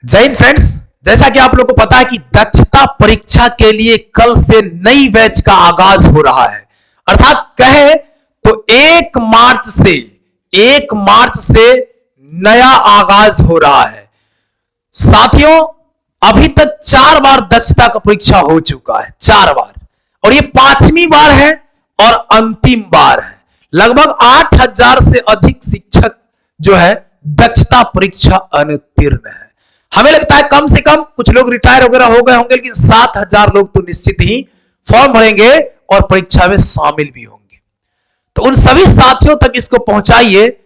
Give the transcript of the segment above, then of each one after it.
जय हिंद फ्रेंड्स। जैसा कि आप लोगों को पता है कि दक्षता परीक्षा के लिए कल से नई बैच का आगाज हो रहा है। अर्थात कहे तो 1 मार्च से नया आगाज हो रहा है। साथियों, अभी तक 4 बार दक्षता का परीक्षा हो चुका है, 4 बार, और ये 5वीं बार है और अंतिम बार है। लगभग 8,000 से अधिक शिक्षक जो है दक्षता परीक्षा अनुत्तीर्ण है। हमें लगता है कम से कम कुछ लोग रिटायर वगैरह हो गए होंगे, लेकिन 7,000 लोग तो निश्चित ही फॉर्म भरेंगे और परीक्षा में शामिल भी होंगे। तो उन सभी साथियों तक इसको पहुंचाइए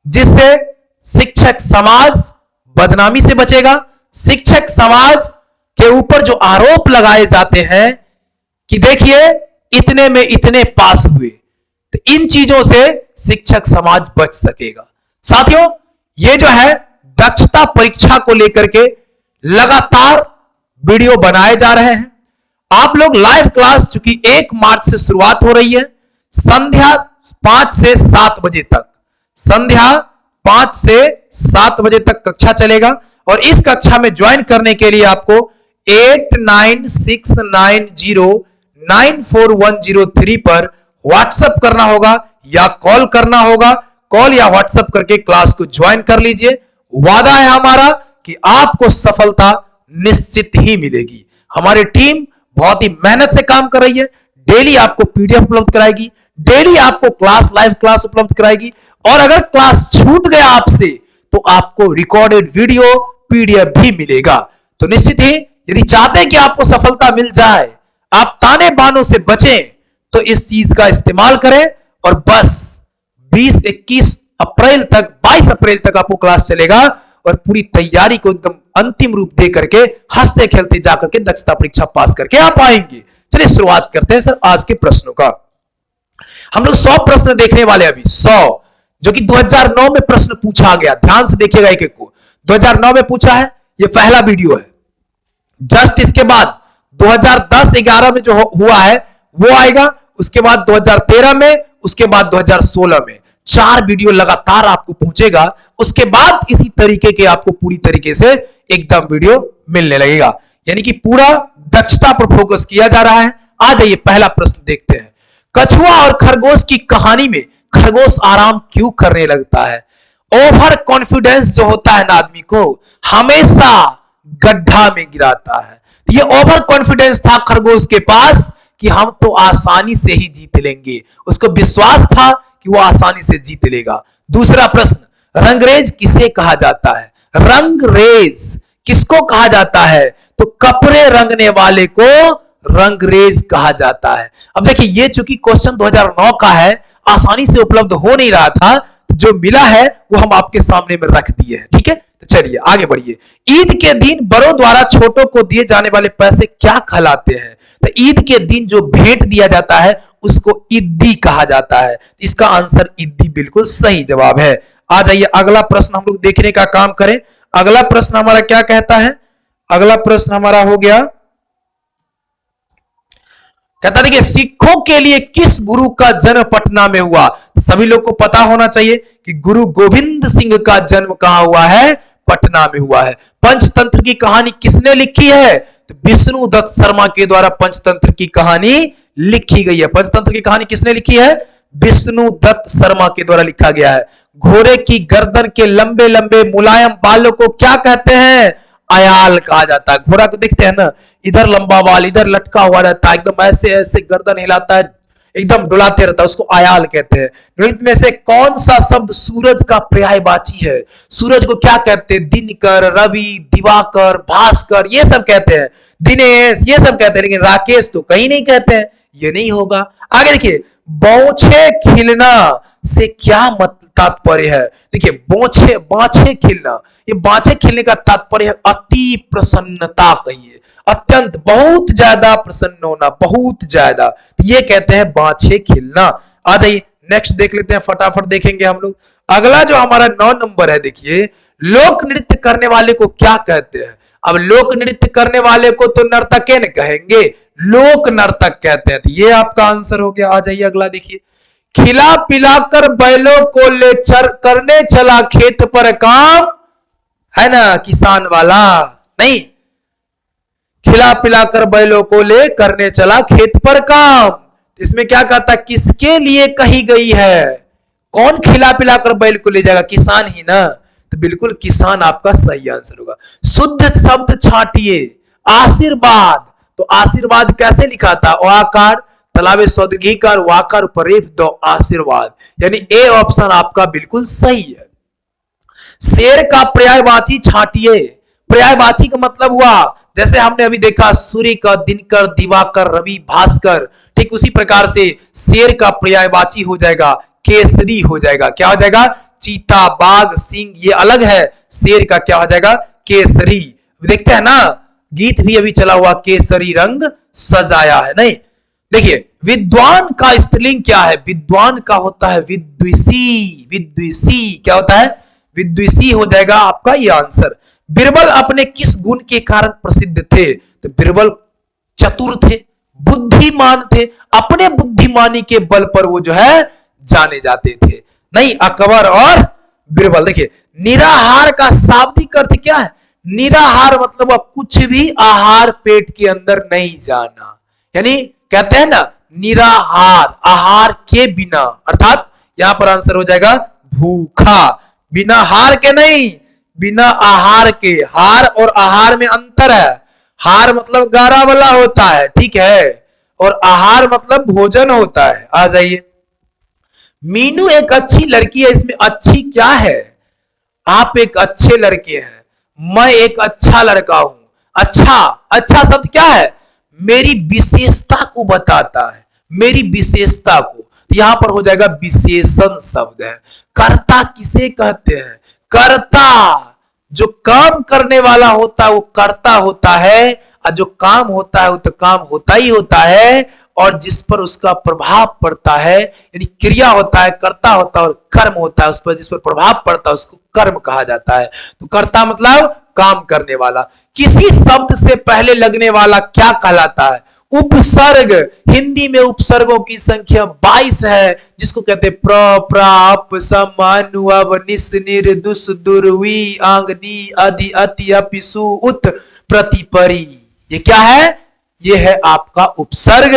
जिससे शिक्षक समाज बदनामी से बचेगा। शिक्षक समाज के ऊपर जो आरोप लगाए जाते हैं कि देखिए इतने में इतने पास हुए, तो इन चीजों से शिक्षक समाज बच सकेगा। साथियों, ये जो है दक्षता परीक्षा को लेकर के लगातार वीडियो बनाए जा रहे हैं। आप लोग लाइव क्लास चूंकि 1 मार्च से शुरुआत हो रही है, संध्या 5 से 7 बजे तक, संध्या 5 से 7 बजे तक कक्षा चलेगा। और इस कक्षा में ज्वाइन करने के लिए आपको 8969094103 पर व्हाट्सएप करना होगा या कॉल करना होगा। कॉल या व्हाट्सएप करके क्लास को ज्वाइन कर लीजिए। वादा है हमारा कि आपको सफलता निश्चित ही मिलेगी। हमारी टीम बहुत ही मेहनत से काम कर रही है। डेली आपको पीडीएफ उपलब्ध कराएगी, डेली आपको लाइव क्लास उपलब्ध कराएगी, और अगर क्लास छूट गया आपसे तो आपको रिकॉर्डेड वीडियो पीडीएफ भी मिलेगा। तो निश्चित ही यदि चाहते हैं कि आपको सफलता मिल जाए, आप ताने बानों से बचें, तो इस चीज का इस्तेमाल करें। और बस 20-21 अप्रैल तक, 22 अप्रैल तक आपको क्लास चलेगा और पूरी तैयारी को एकदम अंतिम रूप दे करके हंसते खेलते जाकर के दक्षता परीक्षा पास करके आप आएंगे। चलिए शुरुआत करते हैं सर आज के प्रश्नों का। हम लोग 100 प्रश्न देखने वाले, अभी 100, जो कि 2009 में प्रश्न पूछा गया। ध्यान से देखिएगा एक एक को। 2009 में पूछा है, ये पहला वीडियो है। जस्ट इसके बाद 2010-11 में जो हुआ है वो आएगा, उसके बाद 2013 में, उसके बाद 2016 में। 4 वीडियो लगातार आपको पहुंचेगा। उसके बाद इसी तरीके के आपको पूरी तरीके से एकदम वीडियो मिलने लगेगा, यानी कि पूरा दक्षता पर फोकस किया जा रहा है। आ जाइए पहला प्रश्न देखते हैं। कछुआ और खरगोश की कहानी में खरगोश आराम क्यों करने लगता है? ओवर कॉन्फिडेंस जो होता है ना आदमी को, हमेशा गड्ढा में गिराता है। तो ये ओवर कॉन्फिडेंस था खरगोश के पास कि हम तो आसानी से ही जीत लेंगे। उसको विश्वास था कि वो आसानी से जीत लेगा। दूसरा प्रश्न, रंगरेज किसे कहा जाता है? रंगरेज किसको कहा जाता है? तो कपड़े रंगने वाले को रंगरेज कहा जाता है। अब देखिए, ये चूंकि क्वेश्चन 2009 का है, आसानी से उपलब्ध हो नहीं रहा था, तो जो मिला है वो हम आपके सामने में रख दिए हैं। ठीक है, तो चलिए आगे बढ़िए। ईद के दिन बड़ों द्वारा छोटों को दिए जाने वाले पैसे क्या कहलाते हैं? तो ईद के दिन जो भेंट दिया जाता है उसको ईदी कहा जाता है। इसका आंसर ईदी बिल्कुल सही जवाब है। आ जाइए अगला प्रश्न हम लोग देखने का काम करें। अगला प्रश्न हमारा क्या कहता है? अगला प्रश्न हमारा हो गया, कहता देखिए, सिखों के लिए किस गुरु का जन्म पटना में हुआ? तो सभी लोग को पता होना चाहिए कि गुरु गोविंद सिंह का जन्म कहां हुआ है? पटना में हुआ है। पंचतंत्र की कहानी किसने लिखी है? तो विष्णु दत्त शर्मा के द्वारा पंचतंत्र की कहानी लिखी गई है। पंचतंत्र की कहानी किसने लिखी है? विष्णु दत्त शर्मा के द्वारा लिखा गया है। घोड़े की गर्दन के लंबे लंबे मुलायम बालों को क्या कहते हैं? अयाल कहा जाता है। घोड़ा को देखते हैं ना, इधर लंबा बाल, इधर लटका हुआ रहता है, एकदम ऐसे ऐसे गर्दन हिलाता है, एकदम डुलाते रहता है, उसको अयाल कहते हैं। गणित में से कौन सा शब्द सूरज का पर्यायवाची है? सूरज को क्या कहते हैं? दिनकर, रवि, दिवाकर, भास्कर, ये सब कहते हैं। दिनेश, ये सब कहते हैं, लेकिन राकेश तो कहीं नहीं कहते हैं। ये नहीं होगा। आगे देखिए, बौछे खिलना से क्या तात्पर्य है? देखिए, बाछे खिलना, ये बाछे खिलने का तात्पर्य है अति प्रसन्नता कहिए, अत्यंत, बहुत ज्यादा प्रसन्न होना, बहुत ज्यादा, ये कहते हैं बाछे खिलना। आ जाइए नेक्स्ट देख लेते हैं, फटाफट देखेंगे हम लोग। अगला जो हमारा 9 नंबर है, देखिए, लोक नृत्य करने वाले को क्या कहते हैं? अब लोक नृत्य करने वाले को तो नर्तकेन कहेंगे, लोक नर्तक कहते हैं। तो ये आपका आंसर हो गया। आ जाइए अगला देखिए, खिला पिलाकर बैलों को ले करने चला खेत पर काम, है ना, किसान वाला नहीं। खिला पिला कर बैलों को ले करने चला खेत पर काम। इसमें क्या कहता, किसके लिए कही गई है? कौन खिला पिला कर बैल को ले जाएगा? किसान ही ना। तो बिल्कुल किसान आपका सही आंसर होगा। शुद्ध शब्द छांटिए। आशीर्वाद, तो आशीर्वाद कैसे लिखा था? आकार, तलावे सौदगीकार, वाकार उपरेफ दो आशीर्वाद, यानी ए ऑप्शन आपका बिल्कुल सही है। शेर का पर्यायवाची छांटिए। पर्यायवाची का मतलब हुआ, जैसे हमने अभी देखा सूर्य का, दिनकर, दिवाकर, रवि, भास्कर, ठीक उसी प्रकार से शेर का पर्यायवाची हो जाएगा केसरी हो जाएगा। क्या हो जाएगा? चीता, बाघ, सिंह ये अलग है, शेर का क्या हो जाएगा? केसरी। देखते हैं ना, गीत भी अभी चला हुआ, केसरी रंग सजाया है, नहीं। देखिए विद्वान का स्त्रीलिंग क्या है? विद्वान का होता है विद्विषी। विद्विषी क्या होता है? विद्विषी हो जाएगा आपका ये आंसर। बिरबल अपने किस गुण के कारण प्रसिद्ध थे? तो बिरबल चतुर थे, बुद्धिमान थे, अपने बुद्धिमानी के बल पर वो जो है जाने जाते थे। नहीं, अकबर और बिरबल। देखिए निराहार का शाब्दिक अर्थ क्या है? निराहार मतलब कुछ भी आहार पेट के अंदर नहीं जाना, यानी कहते हैं ना निराहार, आहार के बिना, अर्थात यहां पर आंसर हो जाएगा भूखा। बिना हार के नहीं, बिना आहार के। हार और आहार में अंतर है। हार मतलब गारा वाला होता है, ठीक है, और आहार मतलब भोजन होता है। आ जाइए, मीनू एक अच्छी लड़की है, इसमें अच्छी क्या है? आप एक अच्छे लड़के हैं, मैं एक अच्छा लड़का हूं। अच्छा, अच्छा शब्द क्या है? मेरी विशेषता को बताता है, मेरी विशेषता को। तो यहां पर हो जाएगा विशेषण शब्द है। कर्ता किसे कहते हैं? कर्ता जो काम करने वाला होता है वो कर्ता होता है, और जो काम होता है वो तो काम होता ही होता है, और जिस पर उसका प्रभाव पड़ता है, यानी क्रिया होता है, कर्ता होता है, और कर्म होता है उस पर, जिस पर प्रभाव पड़ता है उसको कर्म कहा जाता है। तो कर्ता मतलब काम करने वाला। किसी शब्द से पहले लगने वाला क्या कहलाता है? उपसर्ग। हिंदी में उपसर्गों की संख्या 22 है, जिसको कहते हैं प्र, प्रा, अप, सम, अनु, अब, निस, निर, दुस, दुर, वी, आंग, नी, अधि, अति, अपि, सु, उत, प्रति, परि। ये क्या है? ये है आपका उपसर्ग।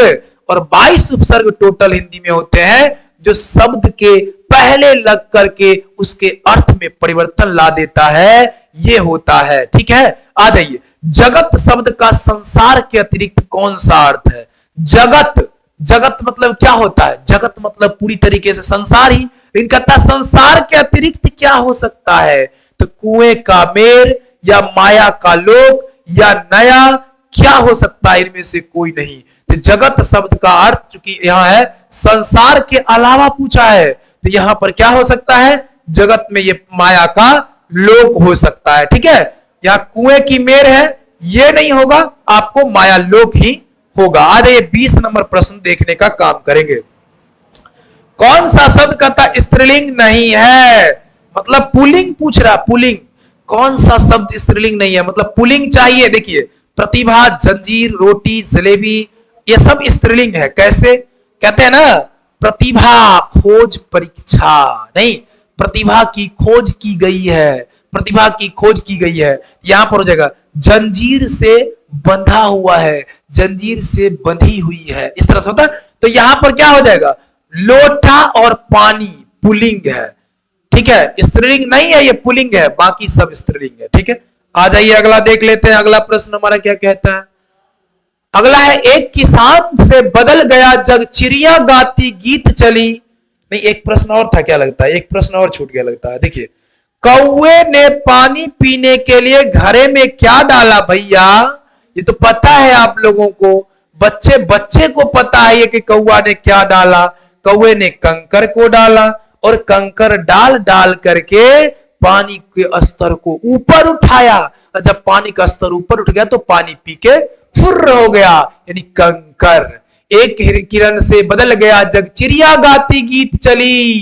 और 22 उपसर्ग टोटल हिंदी में होते हैं, जो शब्द के पहले लग करके उसके अर्थ में परिवर्तन ला देता है, ये होता है। ठीक है, आ जाइए। जगत शब्द का संसार के अतिरिक्त कौन सा अर्थ है? जगत, जगत मतलब क्या होता है? जगत मतलब पूरी तरीके से संसार ही। लेकिन कहता संसार के अतिरिक्त क्या हो सकता है? तो कुएं का मेर, या माया का लोक, या नया, क्या हो सकता है? इनमें से कोई नहीं। तो जगत शब्द का अर्थ चूंकि यहां है संसार के अलावा पूछा है, तो यहां पर क्या हो सकता है? जगत में ये माया का लोक हो सकता है। ठीक है, यहां कुएं की मेर है, ये नहीं होगा, आपको माया लोक ही होगा। आज ये 20 नंबर प्रश्न देखने का काम करेंगे। कौन सा शब्द कहता स्त्रीलिंग नहीं है? मतलब पुल्लिंग पूछ रहा, पुल्लिंग। कौन सा शब्द स्त्रीलिंग नहीं है? मतलब पुल्लिंग चाहिए। देखिए प्रतिभा, जंजीर, रोटी, जलेबी, ये सब स्त्रीलिंग है। कैसे? कहते हैं ना प्रतिभा खोज परीक्षा, नहीं, प्रतिभा की खोज की गई है, प्रतिभा की खोज की गई है। यहां पर हो जाएगा जंजीर से बंधा हुआ है, जंजीर से बंधी हुई है, इस तरह से होता है। तो यहां पर क्या हो जाएगा? लोटा और पानी पुल्लिंग है। ठीक है, स्त्रीलिंग नहीं है, ये पुल्लिंग है, बाकी सब स्त्रीलिंग है। ठीक है, आ जाइए अगला देख लेते हैं। अगला प्रश्न हमारा क्या कहता है? अगला है, एक किसान से बदल गया जग, चिड़िया गाती गीत चली। नहीं, एक प्रश्न और था, क्या लगता है? एक प्रश्न और छूट गया लगता है। देखिए, कौवे ने पानी पीने के लिए घड़े में क्या डाला? भैया ये तो पता है आप लोगों को, बच्चे बच्चे को पता है ये कि कौवा ने क्या डाला। कौवे ने कंकर को डाला, और कंकर डाल डाल करके पानी के स्तर को ऊपर उठाया। जब पानी का स्तर ऊपर उठ गया तो पानी पी के फुर्र हो गया, यानी कंकर। एक किरण से बदल गया जग, चिड़िया गाती गीत चली।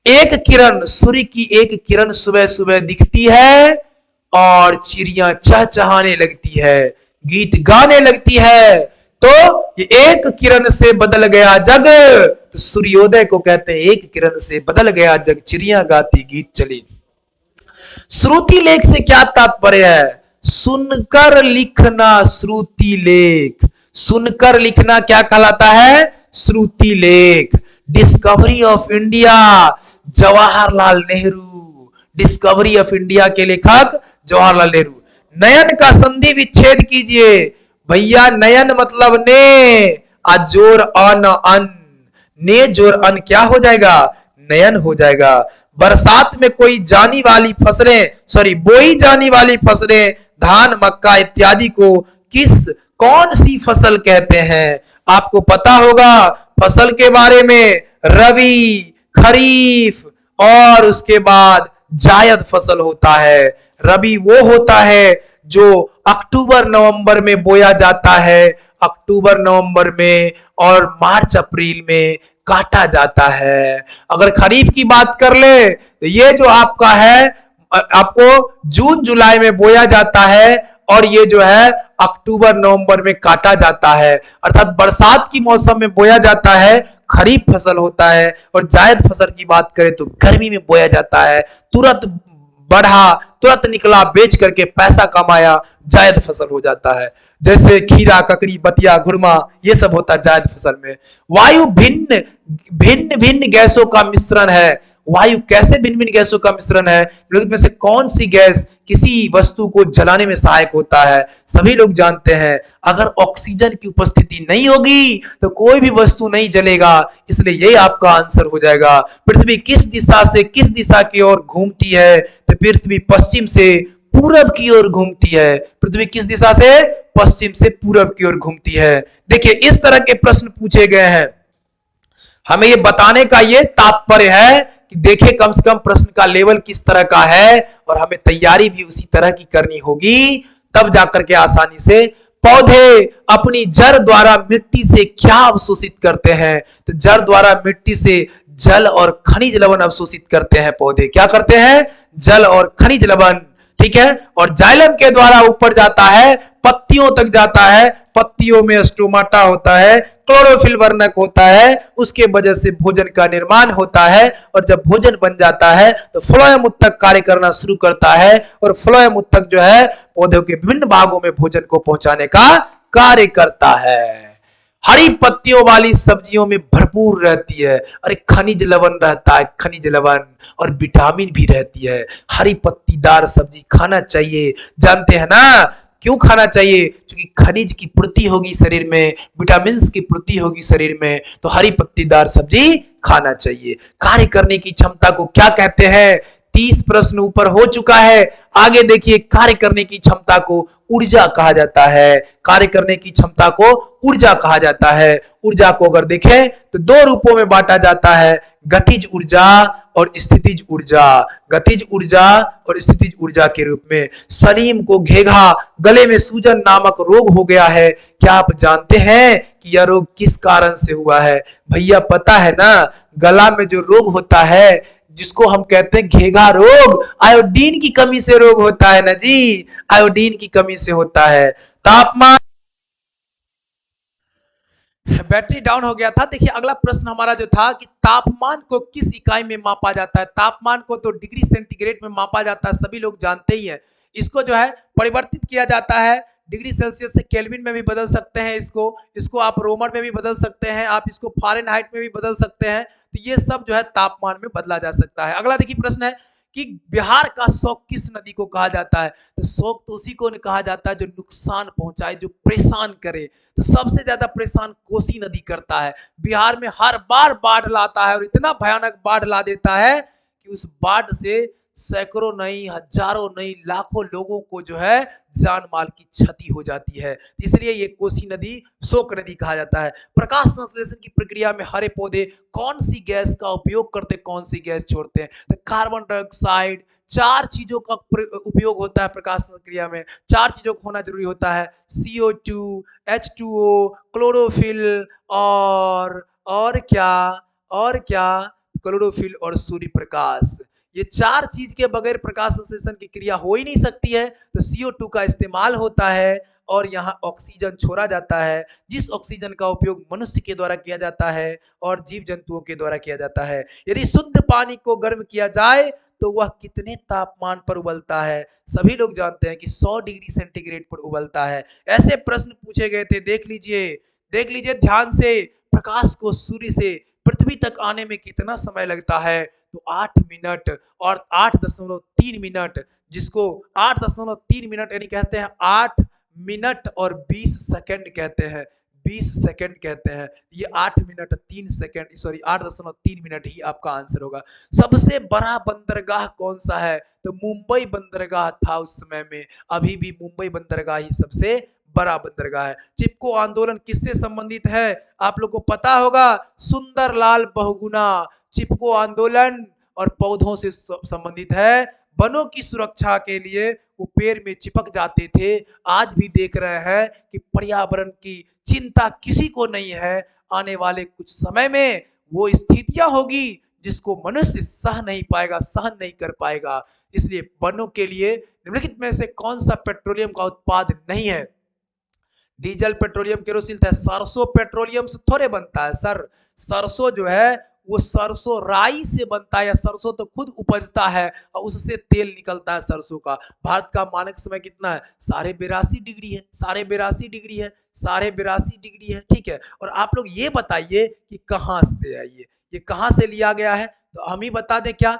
एक किरण, सूर्य की एक किरण सुबह सुबह दिखती है और चिड़िया चहचहाने लगती है, गीत गाने लगती है। तो ये एक किरण से बदल गया जग, तो सूर्योदय को कहते हैं एक किरण से बदल गया जग, चिड़िया गाती गीत चली। श्रुति लेख से क्या तात्पर्य है? सुनकर लिखना श्रुति लेख। सुनकर लिखना क्या कहलाता है? श्रुति लेख। Discovery of India Jawaharlal Nehru. Discovery of India के लेखक जवाहरलाल नेहरू। नयन का संधि विच्छेद कीजिए भैया। नयन मतलब ने, जोर अन अन, ने जोर अन क्या हो जाएगा? नयन हो जाएगा। बरसात में कोई जानी वाली फसलें, सॉरी बोई जानी वाली फसलें, धान मक्का इत्यादि को कौन सी फसल कहते हैं? आपको पता होगा फसल के बारे में, रबी, खरीफ और उसके बाद जायद फसल होता है। रबी वो होता है जो अक्टूबर नवंबर में बोया जाता है, अक्टूबर नवंबर में, और मार्च अप्रैल में काटा जाता है। अगर खरीफ की बात कर ले तो ये जो आपका है आपको जून जुलाई में बोया जाता है और ये जो है अक्टूबर नवंबर में काटा जाता है। अर्थात बरसात की मौसम में बोया जाता है, खरीफ फसल होता है। और जायद फसल की बात करें तो गर्मी में बोया जाता है। तुरंत बढ़ा, तुरंत निकला, बेच करके पैसा कमाया, जायद फसल हो जाता है। जैसे खीरा, ककड़ी, बतिया, घुरमा, ये सब होता है जायद फसल में। वायु भिन्न भिन्न भिन्न गैसों का मिश्रण है। वायु कैसे भिन्न भिन्न गैसों का मिश्रण है? में से कौन सी गैस किसी वस्तु को जलाने में सहायक होता है? सभी लोग जानते हैं। अगर ऑक्सीजन की उपस्थिति नहीं होगी तो कोई भी वस्तु नहीं जलेगा। इसलिए यही आपका आंसर हो जाएगा। पृथ्वी किस दिशा से किस दिशा की ओर घूमती है? तो पृथ्वी पश्चिम से पूरब की ओर घूमती है। पृथ्वी किस दिशा से? पश्चिम से पूरब की ओर घूमती है। देखिए इस तरह के प्रश्न पूछे गए हैं। हमें ये बताने का ये तात्पर्य है कि देखें कम से कम प्रश्न का लेवल किस तरह का है और हमें तैयारी भी उसी तरह की करनी होगी, तब जाकर के आसानी से। पौधे अपनी जड़ द्वारा मिट्टी से क्या अवशोषित करते हैं? तो जड़ द्वारा मिट्टी से जल और खनिज लवण अवशोषित करते हैं। पौधे क्या करते हैं? जल और खनिज लवण, ठीक है। और जाइलम के द्वारा ऊपर जाता है, पत्तियों तक जाता है। पत्तियों में स्टोमाटा होता है, क्लोरोफिल वर्णक होता है, उसके वजह से भोजन का निर्माण होता है। और जब भोजन बन जाता है तो फ्लोएम उत्तक कार्य करना शुरू करता है और फ्लोएम उत्तक जो है पौधों के विभिन्न भागों में भोजन को पहुंचाने का कार्य करता है। हरी पत्तियों वाली सब्जियों में भरपूर रहती है। अरे खनिज लवण रहता है, खनिज लवण, और विटामिन भी रहती है। हरी पत्तीदार सब्जी खाना चाहिए। जानते हैं ना क्यों खाना चाहिए? क्योंकि खनिज की पूर्ति होगी शरीर में, विटामिन की पूर्ति होगी शरीर में, तो हरी पत्तीदार सब्जी खाना चाहिए। कार्य करने की क्षमता को क्या कहते हैं? 30 प्रश्न ऊपर हो चुका है। आगे देखिए, कार्य करने की क्षमता को ऊर्जा कहा जाता है। कार्य करने की क्षमता को ऊर्जा कहा जाता है। ऊर्जा को अगर देखें तो दो रूपों में बांटा जाता है, गतिज ऊर्जा और स्थितिज ऊर्जा। गतिज ऊर्जा और स्थितिज ऊर्जा के रूप में। सलीम को घेघा, गले में सूजन नामक रोग हो गया है। क्या आप जानते हैं कि यह रोग किस कारण से हुआ है? भैया पता है ना, गला में जो रोग होता है जिसको हम कहते हैं घेघा रोग, आयोडीन की कमी से रोग होता है ना जी, आयोडीन की कमी से होता है। तापमान, बैटरी डाउन हो गया था। देखिए अगला प्रश्न हमारा जो था कि तापमान को किस इकाई में मापा जाता है? तापमान को तो डिग्री सेंटीग्रेड में मापा जाता है, सभी लोग जानते ही हैं। इसको जो है परिवर्तित किया जाता है, डिग्री सेल्सियस से केल्विन में भी बदल सकते हैं। इसको आप रोमन में भी बदल सकते हैं, आप इसको फारेनहाइट में भी बदल सकते हैं। तो ये सब जो है तापमान में बदला जा सकता है। अगला देखिए प्रश्न है कि बिहार का शौक किस नदी को कहा जाता है? तो शौक तो उसी को कहा जाता है जो नुकसान पहुंचाए, जो परेशान करे। तो सबसे ज्यादा परेशान कोसी नदी करता है। बिहार में हर बार बाढ़ लाता है और इतना भयानक बाढ़ ला देता है कि उस बाढ़ से सैकड़ों नहीं, हजारों नहीं, लाखों लोगों को जो है जान माल की क्षति हो जाती है। इसलिए ये कोसी नदी शोक नदी कहा जाता है। प्रकाश संश्लेषण की प्रक्रिया में हरे पौधे कौन सी गैस का उपयोग करते, कौन सी गैस छोड़ते हैं? तो कार्बन डाइऑक्साइड। 4 चीजों का उपयोग होता है प्रकाश क्रिया में। 4 चीजों को होना जरूरी होता है, CO2, H2O, क्लोरोफिल और क्या? क्लोरोफिल और सूर्य प्रकाश। ये चार चीज के बगैर प्रकाश संश्लेषण की क्रिया हो ही नहीं सकती है। तो CO2 का इस्तेमाल होता है और यहाँ ऑक्सीजन छोड़ा जाता है, जिस ऑक्सीजन का उपयोग मनुष्य के द्वारा किया जाता है और जीव जंतुओं के द्वारा किया जाता है। यदि शुद्ध पानी को गर्म किया जाए तो वह कितने तापमान पर उबलता है? सभी लोग जानते हैं कि 100 डिग्री सेंटीग्रेड पर उबलता है। ऐसे प्रश्न पूछे गए थे, देख लीजिए ध्यान से। प्रकाश को सूर्य से पृथ्वी तक आने में कितना समय लगता है? तो 8 मिनट और 8.3 मिनट, जिसको 8.3 मिनट यानी कहते हैं 8 मिनट और 20 सेकंड कहते हैं, 20 सेकंड कहते हैं। ये 8 मिनट 3 सेकंड, सॉरी 8.3 मिनट ही आपका आंसर होगा। सबसे बड़ा बंदरगाह कौन सा है? तो मुंबई बंदरगाह था उस समय में, अभी भी मुंबई बंदरगाह ही सबसे बड़ा बंदरगाह है। चिपको आंदोलन किससे संबंधित है? आप लोग को पता होगा, सुंदरलाल बहुगुणा। चिपको आंदोलन और पौधों से संबंधित है। वनों की सुरक्षा के लिए वो पेड़ में चिपक जाते थे। आज भी देख रहे हैं कि पर्यावरण की चिंता किसी को नहीं है। आने वाले कुछ समय में वो स्थितियां होगी जिसको मनुष्य सह नहीं पाएगा, सहन नहीं कर पाएगा। इसलिए वनों के लिए निम्नलिखित में से कौन सा पेट्रोलियम का उत्पाद नहीं है? डीजल, पेट्रोलियम, केरोसिन है। सरसों पेट्रोलियम से थोड़े बनता है सर। सरसों जो है वो सरसों राई से बनता है, या सरसों तो खुद उपजता है और उससे तेल निकलता है सरसों का। भारत का मानक समय कितना है? 82.5 डिग्री है, 82.5 डिग्री है, 82.5 डिग्री है, ठीक है। और आप लोग ये बताइए कि कहाँ से है ये कहाँ से लिया गया है? तो हम ही बता दें क्या?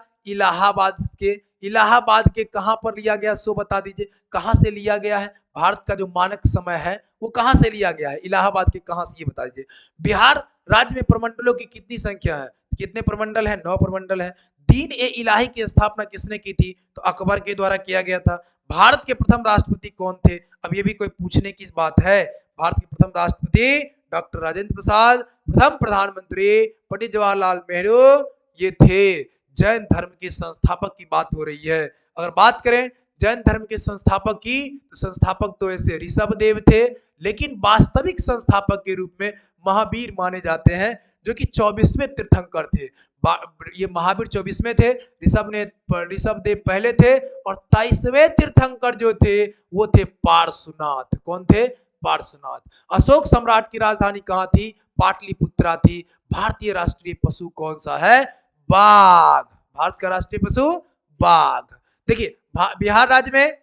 इलाहाबाद के कहां पर लिया गया, सो बता दीजिए कहां से लिया गया है? भारत का जो मानक समय है वो कहां से लिया गया है? इलाहाबाद के कहां से, ये बता दीजिए। बिहार राज्य में प्रमंडलों की कितनी संख्या है? कितने प्रमंडल है? 9 प्रमंडल है। दीन ए इलाही की स्थापना किसने की थी? तो अकबर के द्वारा किया गया था। भारत के प्रथम राष्ट्रपति कौन थे? अब ये भी कोई पूछने की बात है। भारत के प्रथम राष्ट्रपति डॉक्टर राजेंद्र प्रसाद। प्रथम प्रधानमंत्री पंडित जवाहरलाल नेहरू ये थे। जैन धर्म के संस्थापक की बात हो रही है। अगर बात करें जैन धर्म के संस्थापक की, तो संस्थापक तो ऐसे ऋषभ देव थे, लेकिन वास्तविक संस्थापक के रूप में महावीर माने जाते हैं, जो कि 24वें तीर्थंकर थे। ये महावीर 24वें थे, ऋषभ देव पहले थे, और 23वें तीर्थंकर जो थे वो थे पार्श्वनाथ। कौन थे? पार्श्वनाथ। अशोक सम्राट की राजधानी कहाँ थी? पाटलिपुत्रा थी। भारतीय राष्ट्रीय पशु कौन सा है? बाघ। भारत का राष्ट्रीय पशु बाघ। देखिए बिहार राज्य में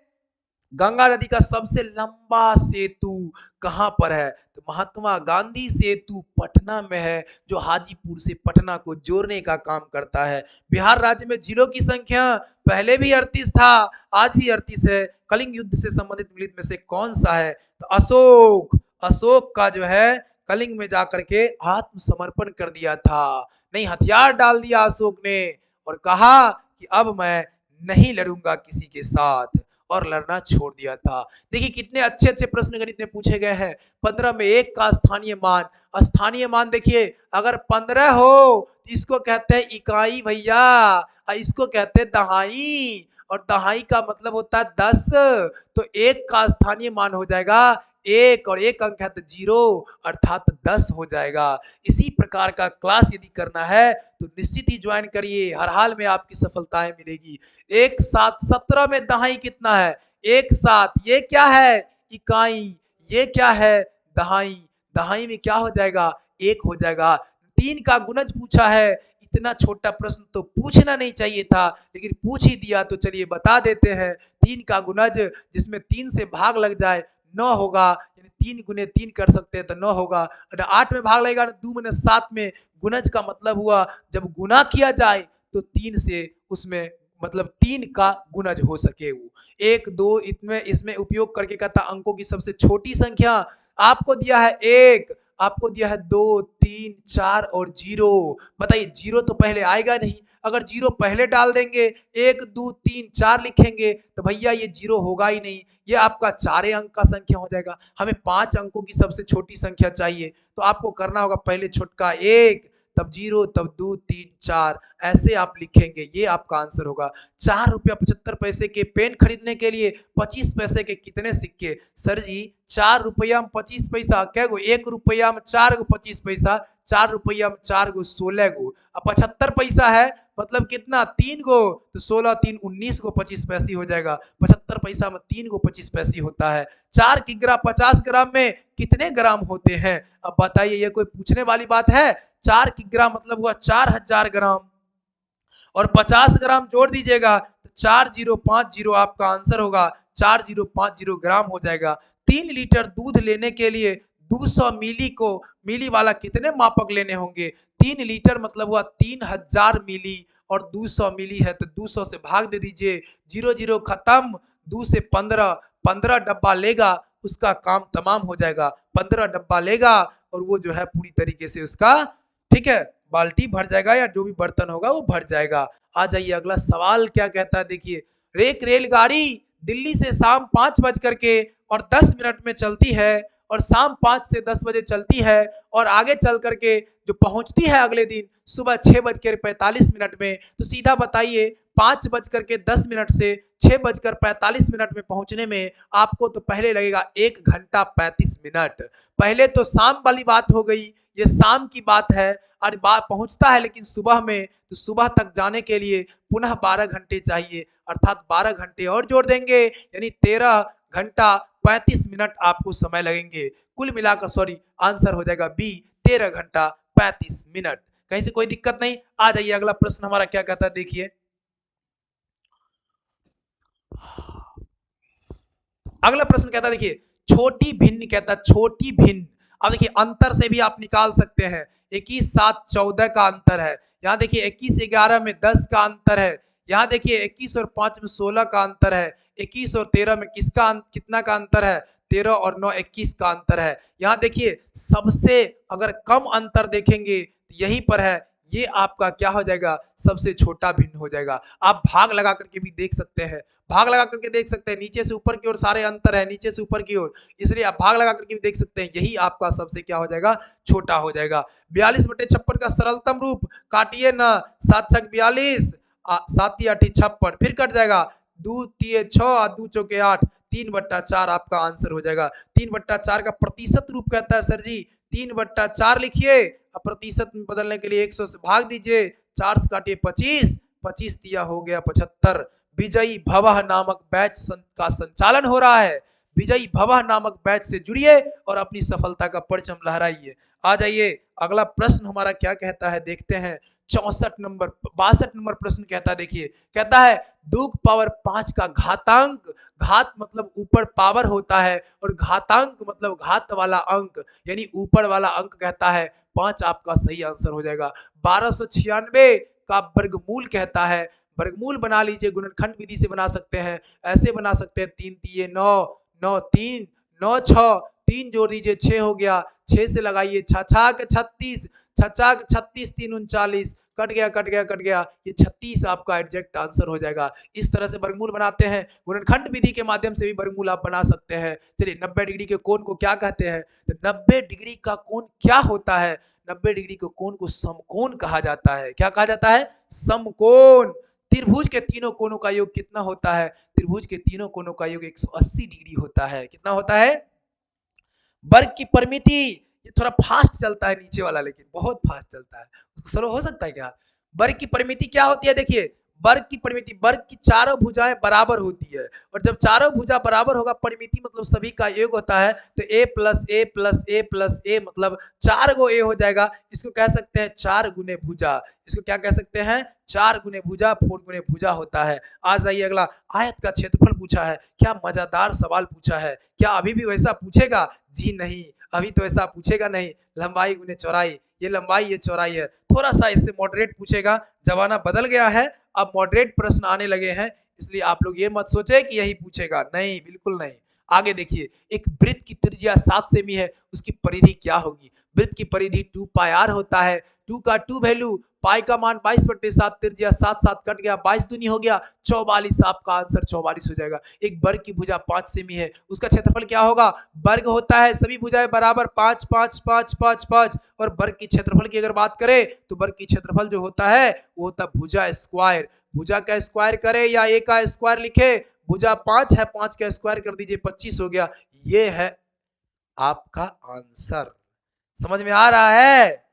गंगा नदी का सबसे लंबा सेतु कहां पर है? तो महात्मा गांधी सेतु पटना में है, जो हाजीपुर से पटना को जोड़ने का काम करता है। बिहार राज्य में जिलों की संख्या पहले भी 38 था, आज भी 38 है। कलिंग युद्ध से संबंधित निम्नलिखित में से कौन सा है? तो अशोक का जो है कलिंग में जाकर के आत्मसमर्पण कर दिया था। नहीं, हथियार डाल दिया अशोक ने और कहा कि अब मैं नहीं लड़ूंगा किसी के साथ, और लड़ना छोड़ दिया था। देखिए कितने अच्छे अच्छे प्रश्न गणित में पूछे गए हैं। 15 में 1 का स्थानीय मान देखिए, अगर 15 हो तो इसको कहते हैं इकाई भैया, और इसको कहते हैं दहाई, और दहाई का मतलब होता है 10। तो 1 का स्थानीय मान हो जाएगा 1, और 1 अंक है तो 0, अर्थात 10 हो जाएगा। इसी प्रकार का क्लास यदि करना है तो निश्चित ही ज्वाइन करिए, हर हाल में आपकी सफलताएं मिलेगी। 1 7 17 में दहाई कितना है? 1 7, ये क्या है? इकाई। ये क्या है? दहाई। दहाई में क्या हो जाएगा? 1 हो जाएगा। 3 का गुणज पूछा है। इतना छोटा प्रश्न तो पूछना नहीं चाहिए था, लेकिन पूछ ही दिया, तो चलिए बता देते हैं। 3 का गुणज, जिसमें 3 से भाग लग जाए 9 होगा, यानी 3 गुने 3 कर सकते हैं तो 9 होगा। 8 में भाग लगेगा 2 गुने 7 में। गुणज का मतलब हुआ जब गुना किया जाए तो 3 से उसमें मतलब 3 का गुणज हो सके। वो 1 2 इसमें उपयोग करके कहता अंकों की सबसे छोटी संख्या आपको दिया है 1, आपको दिया है 2 3 4 और 0। बताइए 0 तो पहले आएगा नहीं। अगर 0 पहले डाल देंगे, 1 2 3 4 लिखेंगे तो भैया ये 0 होगा ही नहीं, ये आपका 4 अंक का संख्या हो जाएगा। हमें 5 अंकों की सबसे छोटी संख्या चाहिए, तो आपको करना होगा पहले छोटका 1, तब 0, तब 2, 3, 4 ऐसे आप लिखेंगे, ये आपका आंसर होगा। 4 रुपया 75 पैसे के पेन खरीदने के लिए 25 पैसे के कितने सिक्के? सर जी 4 रुपया में 25 पैसा क्या गो? 1 रुपया में 4 गो 25 पैसा, 4 रुपया में 4 गो 16 गो। अब 75 पैसा है मतलब कितना? 3 गो, तो 16 3 19 गो 25 पैसे हो जाएगा। 75 पैसा में 3 गो 25 पैसे होता है। 4 किग्रा 50 ग्राम में कितने ग्राम होते हैं? अब बताइए, ये कोई पूछने वाली बात है? 4 किग्रा मतलब हुआ 4000 ग्राम, और 50 ग्राम जोड़ दीजिएगा तो 4050 आपका आंसर होगा। 4050 ग्राम हो जाएगा। 3 लीटर दूध लेने के लिए 200 मिली को मिली वाला कितने मापक लेने होंगे? 3 लीटर मतलब हुआ 3000 मिली, और 200 मिली है तो 200 से भाग दे दीजिए, 0 0 खत्म, 2 से 15, 15 डब्बा लेगा, उसका काम तमाम हो जाएगा। 15 डब्बा लेगा और वो जो है पूरी तरीके से उसका, ठीक है, बाल्टी भर जाएगा या जो भी बर्तन होगा वो भर जाएगा। आ जाइए अगला सवाल क्या कहता है, देखिए। एक रेलगाड़ी दिल्ली से शाम 5 बज करके और 10 मिनट में चलती है, और शाम 5 से 10 बजे चलती है, और आगे चल करके जो पहुंचती है अगले दिन सुबह 6:45 में। तो सीधा बताइए 5:10 से 6:45 में पहुंचने में आपको तो पहले लगेगा 1 घंटा 35 मिनट। पहले तो शाम वाली बात हो गई, ये शाम की बात है, और बात पहुंचता है लेकिन सुबह में, तो सुबह तक जाने के लिए पुनः 12 घंटे चाहिए, अर्थात 12 घंटे और जोड़ देंगे, यानी 13 घंटा 35 मिनट आपको समय लगेंगे। कुल मिलाकर सॉरी आंसर हो जाएगा बी, 13 घंटा 35 मिनट। कहीं से कोई दिक्कत नहीं। आ जाइए अगला प्रश्न हमारा क्या कहता है, देखिए। अगला प्रश्न कहता है, देखिए, छोटी भिन्न कहता है, छोटी भिन्न। अब देखिए अंतर से भी आप निकाल सकते हैं। 21 7 14 का अंतर है। यहाँ देखिए 21 11 में 10 का अंतर है। यहाँ देखिए 21 और 5 में 16 का अंतर है। 21 और 13 में कितना का अंतर है? 13 और 9 21 का अंतर है। यहाँ देखिए सबसे अगर कम अंतर देखेंगे तो यहीं पर है, ये आपका क्या हो जाएगा? सबसे छोटा भिन्न हो जाएगा। आप भाग लगा करके भी देख सकते हैं, भाग लगा करके देख सकते हैं, नीचे से ऊपर की ओर सारे अंतर है, नीचे से ऊपर की ओर, इसलिए आप भाग लगा करके भी देख सकते हैं, यही आपका सबसे क्या हो जाएगा? छोटा हो जाएगा। 42/56 का सरलतम रूप काटिए ना, 7 छक 42, 7 8 56, फिर कट जाएगा, 2 3 6 2 चौके 8, 3/4 आपका आंसर हो जाएगा। 3/4 का प्रतिशत रूप कहता है सर जी 3/4 लिखिए, प्रतिशत में बदलने के लिए 100 से भाग दीजिए, 4 से काटिए 25, 25 दिया हो गया 75। विजयी भवः नामक बैच का संचालन हो रहा है। विजयी भवः नामक बैच से जुड़िए और अपनी सफलता का परचम लहराइए। आ जाइए अगला प्रश्न हमारा क्या कहता है, देखते हैं। 62 नंबर प्रश्न कहता है, देखिए, कहता है 2^5 का घातांक, घात मतलब ऊपर पावर होता है, और घातांक मतलब घात वाला अंक, यानी ऊपर वाला अंक कहता है 5 आपका सही आंसर हो जाएगा। 1296 का वर्गमूल कहता है, वर्गमूल बना लीजिए, गुणनखंड विधि से बना सकते हैं, ऐसे बना सकते हैं 3 3 9 9 3 9 6, 3 जोड़ दीजिए 6 हो गया, 6 से लगाइए 6 36, 6 36 3 39, कट गया, ये 36 आपका एग्जैक्ट आंसर हो जाएगा। इस तरह से वर्गमूल बनाते हैं। गुणनखंड विधि के माध्यम से भी वर्गमूल आप बना सकते हैं। चलिए 90 डिग्री के कोण को क्या कहते हैं? तो 90 डिग्री का कोण क्या होता है? 90 डिग्री के कोण को समकोण कहा जाता है। क्या कहा जाता है? समकोण। त्रिभुज के तीनों कोणों का योग कितना होता है? त्रिभुज के तीनों कोणों का योग 180 डिग्री होता है। कितना होता है? वर्ग की परिमिति, ये थोड़ा फास्ट चलता है नीचे वाला, लेकिन बहुत फास्ट चलता है, उसको स्लो हो सकता है क्या? वर्ग की परिमिति क्या होती है? देखिए वर्ग की परिमिति, वर्ग की चारों भुजाएं बराबर होती है, और जब चारों भुजा बराबर होगा, परिमिति मतलब सभी का योग होता है, तो a plus a plus a plus a मतलब 4 गो ए हो जाएगा। इसको कह सकते हैं 4 गुने भुजा। इसको क्या कह सकते हैं? 4 गुने भुजा, 4 गुने भुजा होता है। आ जाइए अगला, आयत का क्षेत्रफल पूछा है। क्या मजेदार सवाल पूछा है। क्या अभी भी वैसा पूछेगा? जी नहीं, अभी तो ऐसा पूछेगा नहीं। लंबाई गुने चौड़ाई, ये लंबाई ये चौड़ाई है। थोड़ा सा इससे मॉडरेट पूछेगा, जमाना बदल गया है, अब मॉडरेट प्रश्न आने लगे हैं, इसलिए आप लोग ये मत सोचे कि यही पूछेगा, नहीं, बिल्कुल नहीं। आगे देखिए, एक वृत्त की त्रिज्या 7 सेमी है, उसकी परिधि क्या होगी? वृत्त की परिधि 2πr होता है। 2 का 2 वैल्यू, पाई का मान 22/7, त्रिज्या 7 7 कट गया, 22 दूनी हो गया 44, आपका आंसर 44 हो जाएगा। एक वर्ग की भुजा 5 सेमी है, उसका क्षेत्रफल क्या होगा? वर्ग होता है, सभी भुजाएं बराबर 5 5 5 5 5, और वर्ग की क्षेत्रफल की अगर बात करें तो वर्ग की क्षेत्रफल जो होता है वो होता है भुजा स्क्वायर। भुजा का स्क्वायर करे या ए का स्क्वायर लिखे, भुजा 5 है, 5 का स्क्वायर कर दीजिए 25 हो गया। ये है आपका आंसर। समझ में आ रहा है?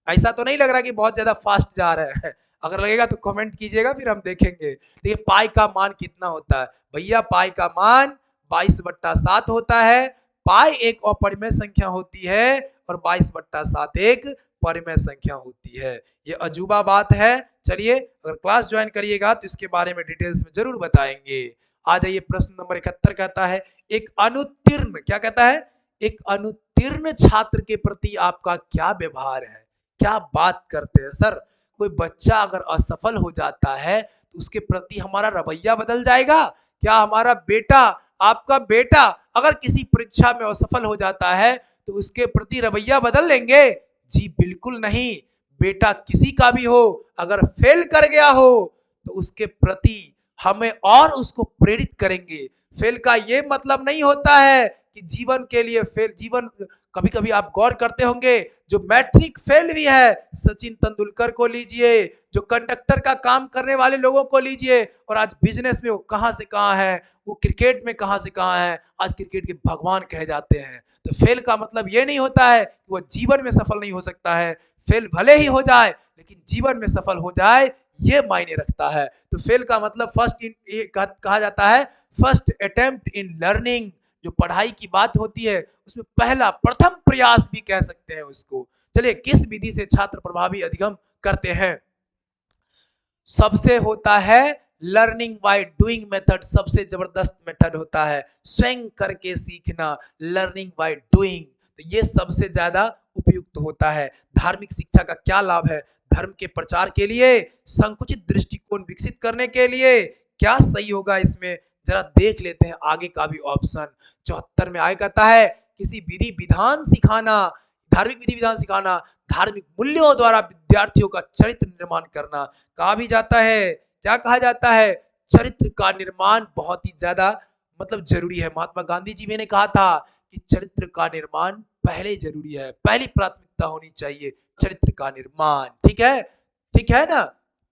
ऐसा तो नहीं लग रहा कि बहुत ज्यादा फास्ट जा रहा है? अगर लगेगा तो कमेंट कीजिएगा, फिर हम देखेंगे। देखिए पाई का मान कितना होता है भैया, पाई का मान 22/7 होता है। पाई एक अपरिमेय संख्या होती है और 22/7 एक परिमेय संख्या होती है। ये अजूबा बात है। चलिए अगर क्लास ज्वाइन करिएगा तो इसके बारे में डिटेल्स में जरूर बताएंगे। आ जाइए प्रश्न नंबर 71 कहता है एक अनुत्तीर्ण, क्या कहता है, एक अनुत्तीर्ण छात्र के प्रति आपका क्या व्यवहार है? क्या बात करते हैं सर, कोई बच्चा अगर असफल हो जाता है तो उसके प्रति हमारा रवैया बदल जाएगा? क्या हमारा बेटा, आपका बेटा अगर किसी परीक्षा में असफल हो जाता है तो उसके प्रति रवैया बदल लेंगे? जी बिल्कुल नहीं। बेटा किसी का भी हो, अगर फेल कर गया हो तो उसके प्रति हमें और उसको प्रेरित करेंगे। फेल का ये मतलब नहीं होता है कि जीवन के लिए फेल, जीवन कभी कभी आप गौर करते होंगे जो मैट्रिक फेल भी है, सचिन तेंदुलकर को लीजिए, जो कंडक्टर का काम करने वाले लोगों को लीजिए, और आज बिजनेस में वो कहां से कहां है, वो क्रिकेट में कहां से कहां है, आज क्रिकेट के भगवान कहे जाते हैं। तो फेल का मतलब ये नहीं होता है कि वो जीवन में सफल नहीं हो सकता है। फेल भले ही हो जाए लेकिन जीवन में सफल हो जाए, ये मायने रखता है। तो फेल का मतलब फर्स्ट इन कहा जाता है फर्स्ट अटेम्प्ट इन लर्निंग। जो पढ़ाई की बात होती है उसमें पहला प्रथम प्रयास भी कह सकते हैं उसको। चलिए किस विधि से छात्र प्रभावी अधिगम करते हैं? सबसे होता है लर्निंग बाय डूइंग मेथड, सबसे जबरदस्त मेथड होता है स्वयं करके सीखना, लर्निंग बाय डूइंग। तो ये सबसे ज्यादा उपयुक्त होता है। धार्मिक शिक्षा का क्या लाभ है? धर्म के प्रचार के लिए, संकुचित दृष्टिकोण विकसित करने के लिए, क्या सही होगा इसमें? जरा देख लेते हैं आगे का भी ऑप्शन। 74 में आगे कहता है किसी विधि विधान सिखाना, धार्मिक विधि विधान सिखाना, धार्मिक मूल्यों द्वारा विद्यार्थियों का चरित्र निर्माण करना। कहा भी जाता है, क्या कहा जाता है, चरित्र का निर्माण बहुत ही ज्यादा मतलब जरूरी है। महात्मा गांधी जी ने कहा था कि चरित्र का निर्माण पहले जरूरी है, पहली प्राथमिकता होनी चाहिए चरित्र का निर्माण। ठीक है, ठीक है ना?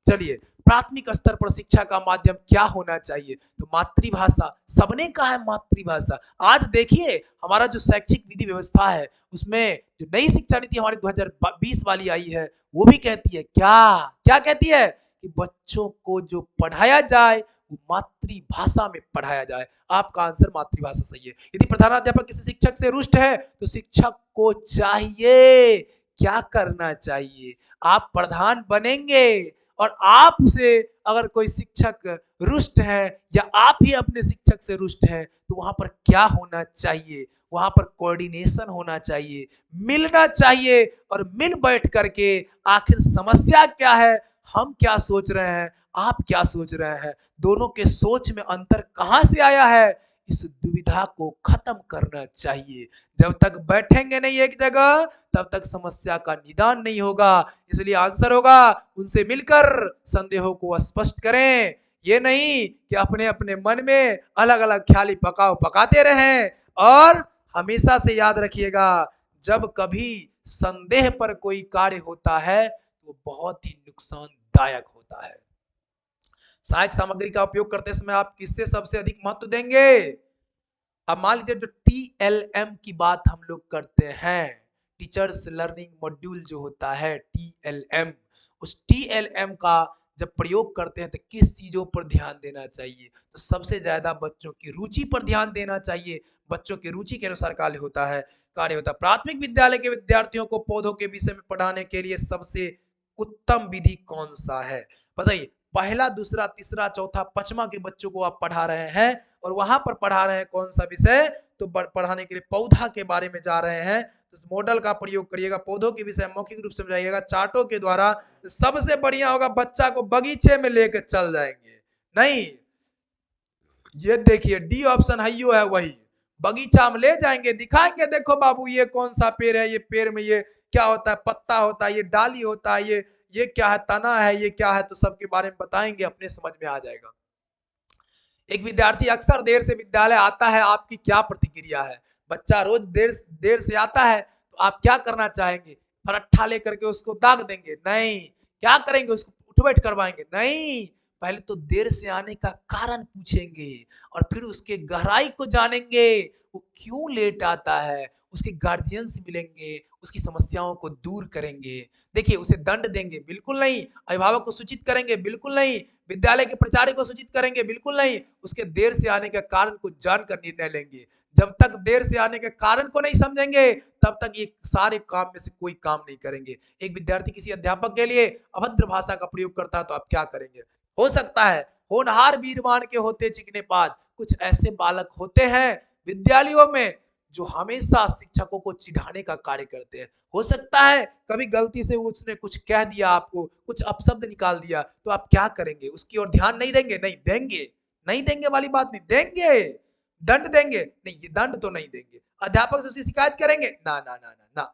चलिए प्राथमिक स्तर पर शिक्षा का माध्यम क्या होना चाहिए? तो मातृभाषा, सबने कहा है मातृभाषा। आज देखिए हमारा जो शैक्षिक विधि व्यवस्था है उसमें जो नई शिक्षा नीति हमारी 2020 वाली आई है वो भी कहती है, क्या क्या कहती है, कि बच्चों को जो पढ़ाया जाए वो मातृभाषा में पढ़ाया जाए। आपका आंसर मातृभाषा सही है। यदि प्रधानाध्यापक किसी शिक्षक से रुष्ट है तो शिक्षक को चाहिए क्या करना चाहिए? आप प्रधान बनेंगे और आप से अगर कोई शिक्षक रुष्ट है या आप ही अपने शिक्षक से रुष्ट हैं तो वहां पर क्या होना चाहिए? वहां पर कोऑर्डिनेशन होना चाहिए, मिलना चाहिए और मिल बैठ करके आखिर समस्या क्या है, हम क्या सोच रहे हैं, आप क्या सोच रहे हैं, दोनों के सोच में अंतर कहां से आया है, इस दुविधा को खत्म करना चाहिए। जब तक बैठेंगे नहीं एक जगह तब तक समस्या का निदान नहीं होगा। इसलिए आंसर होगा उनसे मिलकर संदेहों को स्पष्ट करें, ये नहीं कि अपने अपने मन में अलग अलग ख्याली पकाओ पकाते रहें। और हमेशा से याद रखिएगा जब कभी संदेह पर कोई कार्य होता है तो बहुत ही नुकसानदायक होता है। सहायक सामग्री का उपयोग करते समय आप किससे सबसे अधिक महत्व देंगे? अब मान लीजिए जो TLM की बात हम लोग करते हैं, टीचर्स लर्निंग मॉड्यूल जो होता है TLM, उस TLM का जब प्रयोग करते हैं तो किस चीजों पर ध्यान देना चाहिए? तो सबसे ज्यादा बच्चों की रुचि पर ध्यान देना चाहिए। बच्चों की रुचि के अनुसार कार्य होता है। प्राथमिक विद्यालय के विद्यार्थियों को पौधों के विषय में पढ़ाने के लिए सबसे उत्तम विधि कौन सा है? बताइए। पहला, दूसरा, तीसरा, चौथा, पांचवा के बच्चों को आप पढ़ा रहे हैं और वहां पर पढ़ा रहे हैं कौन सा विषय? तो पढ़ाने के लिए पौधा के बारे में जा रहे हैं तो मॉडल का प्रयोग करिएगा, पौधों के विषय मौखिक रूप से समझाइएगा चार्टों के द्वारा। सबसे बढ़िया होगा बच्चा को बगीचे में लेकर चल जाएंगे। नहीं, ये देखिए डी ऑप्शन है वही, बगीचा में ले जाएंगे, दिखाएंगे देखो बाबू ये कौन सा पेड़ है, ये पेड़ में ये क्या होता है, पत्ता होता है, ये डाली होता है, ये क्या है, तना है, ये क्या है, तो सबके बारे में बताएंगे, अपने समझ में आ जाएगा। एक विद्यार्थी अक्सर देर से विद्यालय आता है, आपकी क्या प्रतिक्रिया है? बच्चा रोज देर से आता है तो आप क्या करना चाहेंगे? फरट्ठा लेकर के उसको दाग देंगे? नहीं। क्या करेंगे? उसको उठ बैठ करवाएंगे? नहीं। पहले तो देर से आने का कारण पूछेंगे और फिर उसके गहराई को जानेंगे, वो क्यों लेट आता है, उसके गार्जियंस मिलेंगे, उसकी समस्याओं को दूर करेंगे। देखिए, उसे दंड देंगे? बिल्कुल नहीं। अभिभावक को सूचित करेंगे? बिल्कुल नहीं। विद्यालय के प्राचार्य को सूचित करेंगे? बिल्कुल नहीं। उसके देर से आने के कारण को जानकर निर्णय लेंगे। जब तक देर से आने के कारण को नहीं समझेंगे तब तक ये सारे काम में से कोई काम नहीं करेंगे। एक विद्यार्थी किसी अध्यापक के लिए अभद्र भाषा का प्रयोग करता है तो आप क्या करेंगे? हो सकता है होनहार वीरवान के होते चिकने पात, कुछ ऐसे बालक होते हैं विद्यालयों में जो हमेशा शिक्षकों को चिढ़ाने का कार्य करते हैं। हो सकता है कभी गलती से उसने कुछ कह दिया, आपको कुछ अपशब्द निकाल दिया, तो आप क्या करेंगे? उसकी ओर ध्यान नहीं देंगे? नहीं देंगे। नहीं देंगे वाली बात नहीं, देंगे। दंड देंगे? नहीं, ये दंड तो नहीं देंगे। अध्यापक से उसकी शिकायत करेंगे? ना ना ना ना ना।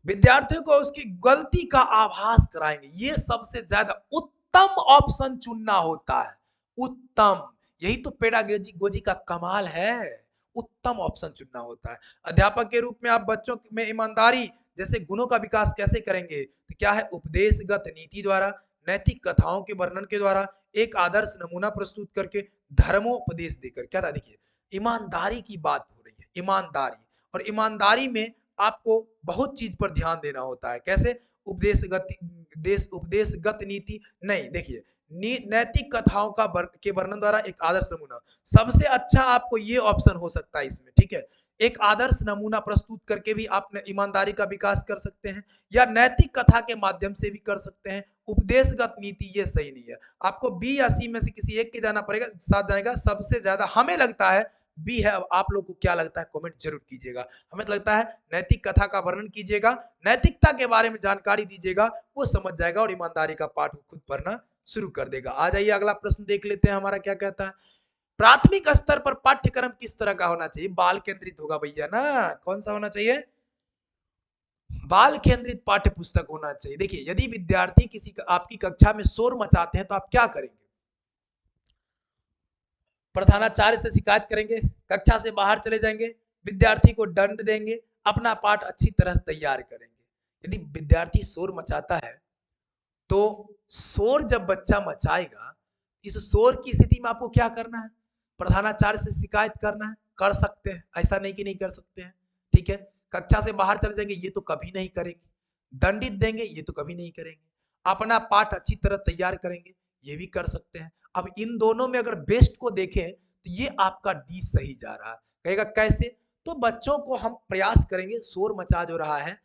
विद्यार्थियों को उसकी गलती का आभास कराएंगे। ये सबसे ज्यादा उत्तम ऑप्शन चुनना होता है। उत्तम, यही तो पेडागोजी का कमाल है। उत्तम ऑप्शन चुनना होता है। अध्यापक के रूप में आप बच्चों में ईमानदारी जैसे गुणों का विकास कैसे करेंगे? तो क्या है? उपदेशगत नीति द्वारा, नैतिक कथाओं के वर्णन के द्वारा, एक आदर्श नमूना प्रस्तुत करके, धर्मोपदेश देकर। क्या था? देखिए, ईमानदारी की बात हो रही है, ईमानदारी। और ईमानदारी में आपको बहुत चीज पर ध्यान देना होता है। कैसे? उपदेशगत नीति नहीं। देखिए, नैतिक कथाओं का के वर्णन द्वारा एक आदर्श नमूना, सबसे अच्छा आपको ये ऑप्शन हो सकता है इसमें। ठीक है, एक आदर्श नमूना प्रस्तुत करके भी आप ईमानदारी का विकास कर सकते हैं, या नैतिक कथा के माध्यम से भी कर सकते हैं। उपदेशगत नीति ये सही नहीं है। आपको बी या सी में से किसी एक के जाना पड़ेगा, साथ जाएगा। सबसे ज्यादा हमें लगता है बी है। अब आप लोग को क्या लगता है कमेंट जरूर कीजिएगा। हमें तो लगता है नैतिक कथा का वर्णन कीजिएगा, नैतिकता के बारे में जानकारी दीजिएगा, वो समझ जाएगा और ईमानदारी का पाठ खुद पढ़ना शुरू कर देगा। आ जाइए, अगला प्रश्न देख लेते हैं हमारा क्या कहता है। प्राथमिक स्तर पर पाठ्यक्रम किस तरह का होना चाहिए? बाल केंद्रित होगा भैया ना। कौन सा होना चाहिए? बाल केंद्रित पाठ्य पुस्तक होना चाहिए। देखिए, यदि विद्यार्थी किसी आपकी कक्षा में शोर मचाते हैं तो आप क्या करेंगे? प्रधानाचार्य से शिकायत करेंगे, कक्षा से बाहर चले जाएंगे, विद्यार्थी को दंड देंगे, अपना पाठ अच्छी तरह से तैयार करेंगे। यदि विद्यार्थी शोर मचाता है तो शोर जब बच्चा मचाएगा, इस शोर की स्थिति में आपको क्या करना है? प्रधानाचार्य से शिकायत करना है। कर सकते हैं, ऐसा नहीं कि नहीं कर सकते हैं। ठीक है, कक्षा से बाहर चले जाएंगे, ये तो कभी नहीं करेंगे। दंडित देंगे, ये तो कभी नहीं करेंगे। अपना पाठ अच्छी तरह तैयार करेंगे, ये भी कर सकते हैं। अब इन दोनों में अगर बेस्ट को देखें तो ये आपका डी सही जा रहा है। कहेगा कैसे? तो बच्चों को हम प्रयास करेंगे, शोर मचा जो रहा है,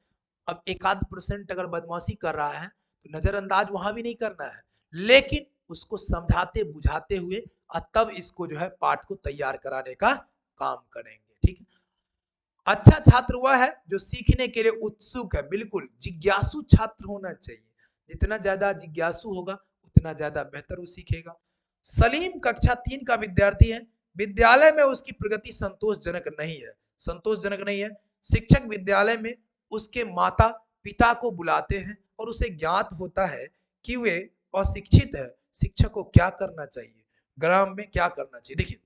अब एक आध % अगर बदमाशी कर रहा है तो नजरअंदाज वहां भी नहीं करना है, लेकिन उसको समझाते बुझाते हुए तब इसको जो है पाठ को तैयार कराने का काम करेंगे। ठीक है, अच्छा छात्र वह है जो सीखने के लिए उत्सुक है। बिल्कुल, जिज्ञासु छात्र होना चाहिए। जितना ज्यादा जिज्ञासु होगा उतना ज्यादा बेहतर वो सीखेगा। सलीम कक्षा 3 का विद्यार्थी है। विद्यालय में उसकी प्रगति संतोषजनक नहीं है। संतोषजनक नहीं है। शिक्षक विद्यालय में उसके माता पिता को बुलाते हैं और उसे ज्ञात होता है कि वे अशिक्षित है। शिक्षक को क्या करना चाहिए? ग्राम में क्या करना चाहिए? देखिए,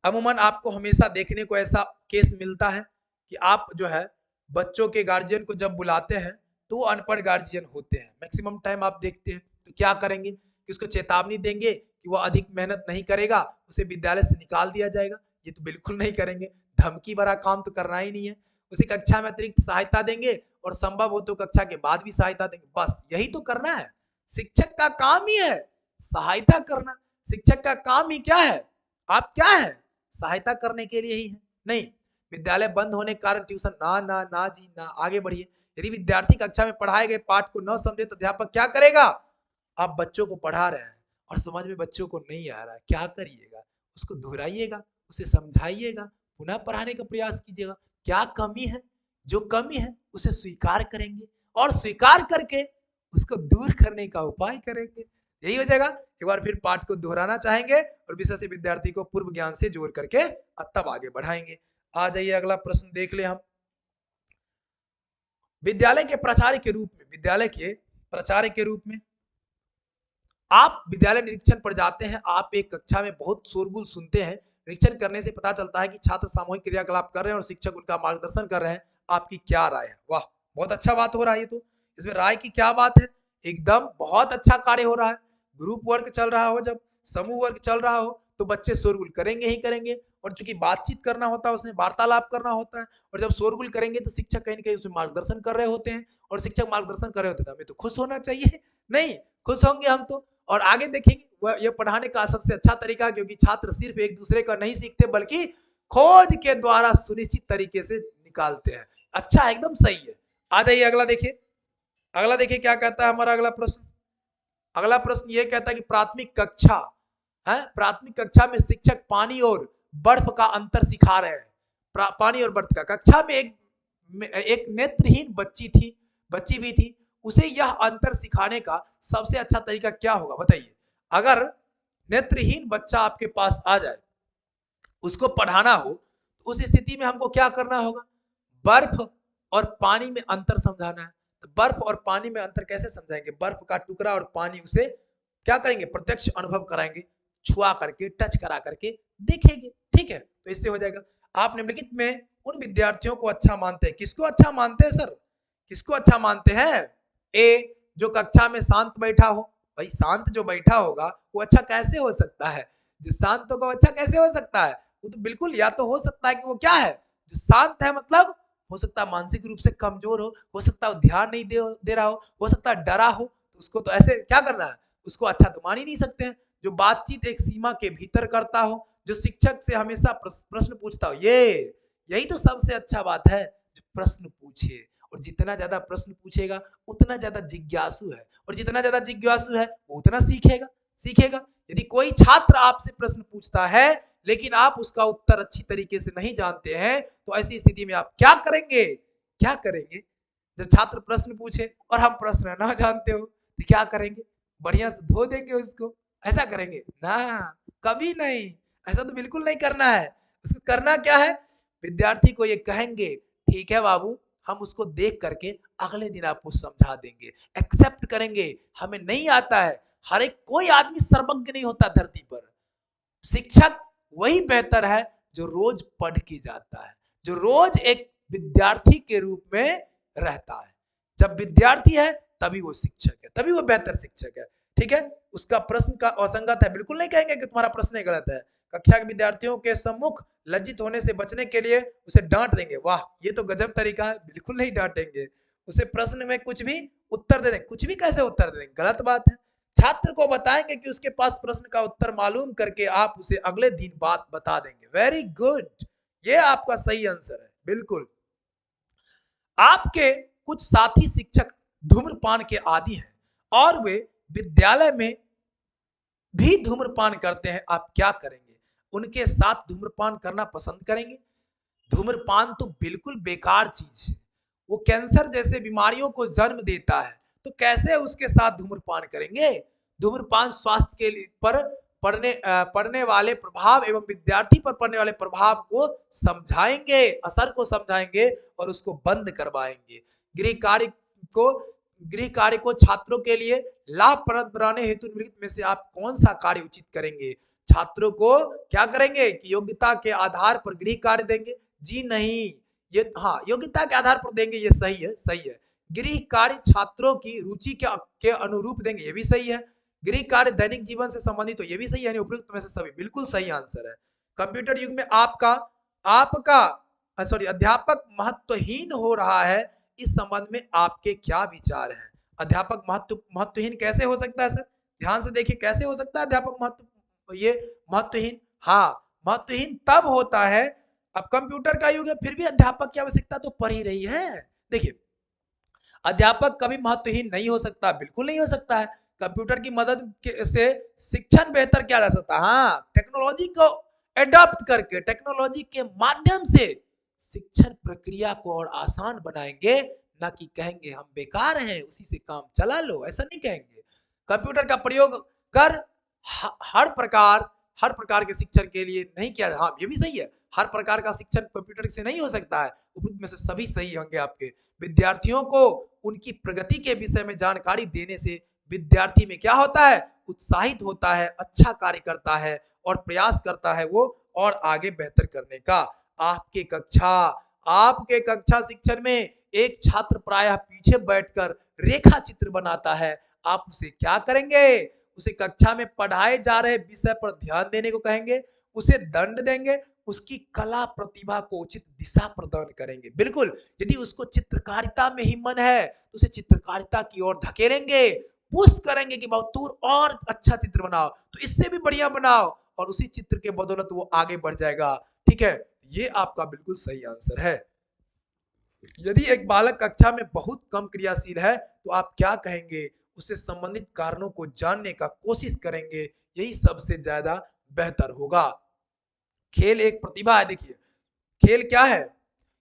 अमूमन आपको हमेशा देखने को ऐसा केस मिलता है कि आप जो है बच्चों के गार्जियन को जब बुलाते हैं तो वो अनपढ़ गार्जियन होते हैं। मैक्सिमम टाइम आप देखते हैं तो क्या करेंगे कि उसको चेतावनी देंगे कि वो अधिक मेहनत नहीं करेगा, उसे विद्यालय से निकाल दिया जाएगा। ये तो बिल्कुल नहीं करेंगे। धमकी भरा काम तो करना ही नहीं है। उसे कक्षा में अतिरिक्त सहायता देंगे और संभव हो तो कक्षा के बाद भी सहायता देंगे। बस यही तो करना है। शिक्षक का काम ही है सहायता करना। शिक्षक का काम ही क्या है? आप क्या है? सहायता करने के लिए ही है। नहीं, विद्यालय बंद होने के कारण ट्यूशन ना ना ना जी ना, आगे बढ़िए। यदि विद्यार्थी कक्षा में पढ़ाए गए पाठ को न समझे तो अध्यापक क्या करेगा? आप बच्चों को पढ़ा रहे हैं और समझ में बच्चों को नहीं आ रहा है, क्या करिएगा? उसको दोहराइएगा, उसे समझाइएगा, पुनः पढ़ाने का प्रयास कीजिएगा। क्या कमी है? जो कमी है उसे स्वीकार करेंगे और स्वीकार करके उसको दूर करने का उपाय करेंगे। यही हो जाएगा। एक बार फिर पाठ को दोहराना चाहेंगे और विषय से विद्यार्थी को पूर्व ज्ञान से जोड़ करके तब आगे बढ़ाएंगे। आ जाइए, अगला प्रश्न देख ले हम। विद्यालय के प्राचार्य के रूप में आप विद्यालय निरीक्षण पर जाते हैं, आप एक कक्षा में बहुत शोरगुल सुनते हैं, निरीक्षण करने से पता चलता है कि छात्र सामूहिक क्रियाकलाप कर रहे हैं और शिक्षक उनका मार्गदर्शन कर रहे हैं, आपकी क्या राय है? वाह, बहुत अच्छा बात हो रहा है। ये तो इसमें राय की क्या बात है, एकदम बहुत अच्छा कार्य हो रहा है। ग्रुप वर्क चल रहा हो, जब समूह वर्क चल रहा हो तो बच्चे शोरगुल करेंगे ही करेंगे, और चूंकि बातचीत करना होता है, उसमें वार्तालाप करना होता है, और जब शोरगुल करेंगे तो शिक्षक कहीं ना कहीं उसमें मार्गदर्शन कर रहे होते हैं, और शिक्षक मार्गदर्शन कर रहे होते हैं, हमें तो खुश होना चाहिए, नहीं खुश होंगे हम तो। और आगे देखेंगे ये पढ़ाने का सबसे अच्छा तरीका, क्योंकि छात्र सिर्फ एक दूसरे का नहीं सीखते बल्कि खोज के द्वारा सुनिश्चित तरीके से निकालते हैं। अच्छा, एकदम सही है। आ जाइए अगला देखिए, अगला देखिए क्या कहता है हमारा अगला प्रश्न। अगला प्रश्न ये कहता है कि प्राथमिक कक्षा है, प्राथमिक कक्षा में शिक्षक पानी और बर्फ का अंतर सिखा रहे हैं। पानी और बर्फ का, कक्षा में एक नेत्रहीन बच्ची भी थी, उसे यह अंतर सिखाने का सबसे अच्छा तरीका क्या होगा बताइए। अगर नेत्रहीन बच्चा आपके पास आ जाए, उसको पढ़ाना हो, तो उस स्थिति में हमको क्या करना होगा? बर्फ और पानी में अंतर समझाना है। तो बर्फ और पानी में अंतर कैसे समझाएंगे? बर्फ का टुकड़ा और पानी, उसे क्या करेंगे? प्रत्यक्ष अनुभव कराएंगे, छुआ करके, टच करा करके देखेंगे, ठीक है? तो इससे हो जाएगा। आप निम्नलिखित में उन विद्यार्थियों को अच्छा मानते हैं, किसको अच्छा मानते हैं सर? किसको अच्छा मानते हैं? ए, जो कक्षा में शांत बैठा हो। भाई शांत जो बैठा होगा वो अच्छा कैसे हो सकता है? जो शांत होगा अच्छा कैसे हो सकता है? वो तो बिल्कुल, या तो हो सकता है कि वो क्या है, जो शांत है, मतलब हो सकता है मानसिक रूप से कमजोर हो सकता है ध्यान नहीं दे रहा हो सकता है डरा हो, तो उसको तो ऐसे क्या करना है, उसको अच्छा तो मान ही नहीं सकते हैं। जो बातचीत एक सीमा के भीतर करता हो, जो शिक्षक से हमेशा प्रश्न पूछता हो, यही तो सबसे अच्छा बात है, जो प्रश्न पूछे, और जितना ज्यादा प्रश्न पूछेगा उतना ज्यादा जिज्ञासु है, और जितना ज्यादा जिज्ञासु है वो उतना सीखेगा। यदि कोई छात्र आपसे प्रश्न पूछता है लेकिन आप उसका उत्तर अच्छी तरीके से नहीं जानते हैं, तो ऐसी स्थिति में आप क्या करेंगे? जब छात्र प्रश्न पूछे और हम प्रश्न ना जानते हो तो क्या करेंगे? बढ़िया से धो देंगे उसको, ऐसा करेंगे ना? कभी नहीं, ऐसा तो बिल्कुल नहीं करना है। उसको करना क्या है? विद्यार्थी को ये कहेंगे, ठीक है बाबू, हम उसको देख करके अगले दिन आपको समझा देंगे, एक्सेप्ट करेंगे, हमें नहीं आता है। हर एक कोई आदमी सर्वज्ञ नहीं होता धरती पर। शिक्षक वही बेहतर है जो रोज पढ़ के जाता है, जो रोज एक विद्यार्थी के रूप में रहता है। जब विद्यार्थी है तभी वो शिक्षक है, तभी वो बेहतर शिक्षक है, ठीक है? उसका प्रश्न का असंगत है, बिल्कुल नहीं कहेंगे कि तुम्हारा प्रश्न ही गलत है। कक्षा के विद्यार्थियों के सम्मुख लज्जित होने से बचने के लिए उसे डांट देंगे। वाह, ये तो गजब तरीका है। बिल्कुल नहीं डांटेंगे, उसे प्रश्न में कुछ भी उत्तर दे देंगे। कुछ भी कैसे उत्तर दे देंगे? गलत बात है। छात्र को बताएंगे कि उसके पास प्रश्न का उत्तर मालूम करके आप उसे अगले दिन बात बता देंगे। वेरी गुड, ये आपका सही आंसर है, बिल्कुल। आपके कुछ साथी शिक्षक धूम्रपान के आदी हैं और वे विद्यालय में भी धूम्रपान करते हैं, आप क्या करेंगे? उनके साथ धूम्रपान करना पसंद करेंगे? धूम्रपान तो बिल्कुल बेकार चीज है, वो कैंसर जैसे बीमारियों को जन्म देता है, तो कैसे उसके साथ धूम्रपान करेंगे? धूम्रपान स्वास्थ्य के लिए पर पड़ने वाले प्रभाव एवं विद्यार्थी पर पड़ने वाले प्रभाव को समझाएंगे, असर को समझाएंगे और उसको बंद करवाएंगे। गृह कार्य को छात्रों के लिए लाभप्रद बनाने हेतु निम्नलिखित में से आप कौन सा कार्य उचित करेंगे? छात्रों को क्या करेंगे कि योग्यता के आधार पर गृह कार्य देंगे? जी नहीं, ये हाँ, योग्यता के आधार पर देंगे, ये सही है। गृह कार्य छात्रों की रुचि के अनुरूप देंगे, ये भी सही है। गृह कार्य दैनिक जीवन से संबंधित हो, ये भी सही है। उपयुक्त में से सभी बिल्कुल सही आंसर है। कंप्यूटर युग में आपका अध्यापक महत्वहीन हो रहा है, इस संबंध में आपके क्या विचार हैं? अध्यापक महत्वहीन कैसे हो सकता है सर? ध्यान से देखिए, कैसे हो सकता है अध्यापक महत्वहीन? हाँ, महत्वहीन तब होता है, अब कंप्यूटर का युग है फिर भी अध्यापक की आवश्यकता तो पड़ ही रही है। देखिए, अध्यापक कभी महत्वहीन नहीं हो सकता, बिल्कुल नहीं हो सकता है। कंप्यूटर की मदद से शिक्षण बेहतर किया जा सकता है। हाँ, टेक्नोलॉजी को एडॉप्ट करके, टेक्नोलॉजी के माध्यम से शिक्षण प्रक्रिया को और आसान बनाएंगे, ना कि कहेंगे हम बेकार हैं उसी से काम चला लो, ऐसा नहीं कहेंगे। कंप्यूटर का प्रयोग कर हर प्रकार के शिक्षण के लिए नहीं किया। हाँ, ये भी सही है, हर प्रकार का शिक्षण कंप्यूटर से नहीं हो सकता है। उपयुक्त में से सभी सही होंगे आपके। विद्यार्थियों को उनकी प्रगति के विषय में जानकारी देने से विद्यार्थी में क्या होता है, उत्साहित होता है, अच्छा कार्य करता है और प्रयास करता है वो और आगे बेहतर करने का। आपके कक्षा शिक्षण में एक छात्र प्रायः पीछे बैठकर रेखा चित्र बनाता है, आप उसे क्या करेंगे, उसे कक्षा में पढ़ाए जा रहे विषय पर ध्यान देने को कहेंगे, उसे दंड देंगे, उसकी कला प्रतिभा को उचित दिशा प्रदान करेंगे। बिल्कुल, यदि उसको चित्रकारिता में ही मन है तो उसे चित्रकारिता की ओर धकेलेंगे, पुश करेंगे कि बहुत तू और अच्छा चित्र बनाओ, तो इससे भी बढ़िया बनाओ, और उसी चित्र के बदौलत वो आगे बढ़ जाएगा। ठीक है, ये आपका बिल्कुल सही आंसर है। यदि एक बालक कक्षा में बहुत कम क्रियाशील है तो आप क्या कहेंगे, उससे संबंधित कारणों को जानने का कोशिश करेंगे, यही सबसे ज्यादा बेहतर होगा। खेल एक प्रतिभा है। देखिए, खेल क्या है,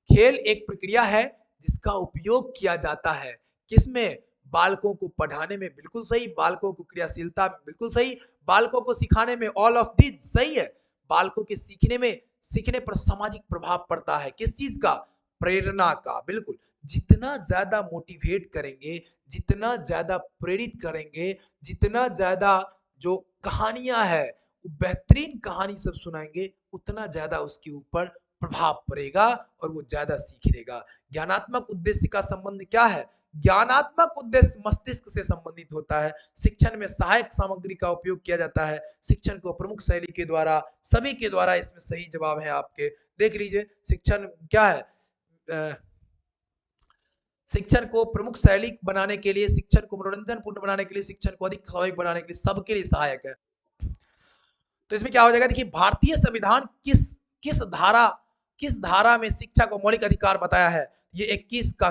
खेल एक प्रक्रिया है जिसका उपयोग किया जाता है किसमें, बालकों को पढ़ाने में, बिल्कुल सही, बालकों को क्रियाशीलता में, बिल्कुल सही, बालकों को सिखाने में, ऑल ऑफ दिस सही है, बालकों के सीखने में, सीखने पर सामाजिक प्रभाव पड़ता है, किस चीज का, प्रेरणा का। बिल्कुल, जितना ज्यादा मोटिवेट करेंगे, जितना ज्यादा प्रेरित करेंगे, जितना ज्यादा जो कहानियां है बेहतरीन कहानी सब सुनाएंगे, उतना ज्यादा उसके ऊपर प्रभाव पड़ेगा और वो ज्यादा सीख लेगा। ज्ञानात्मक उद्देश्य का संबंध क्या है, ज्ञानात्मक उद्देश्य मस्तिष्क से संबंधित होता है। शिक्षण में सहायक सामग्री का उपयोग किया जाता है, शिक्षण को प्रमुख शैली के द्वारा, सभी के द्वारा, इसमें सही जवाब है आपके। देख लीजिए, शिक्षण क्या है, शिक्षण को प्रमुख शैली बनाने के लिए, शिक्षण को मनोरंजन पूर्ण बनाने के लिए, शिक्षण को अधिक स्वाभाविक बनाने के लिए, सबके लिए सहायक है। तो इसमें क्या हो जाएगा, देखिए, भारतीय संविधान किस धारा में शिक्षा को मौलिक अधिकार बताया है, ये 21 का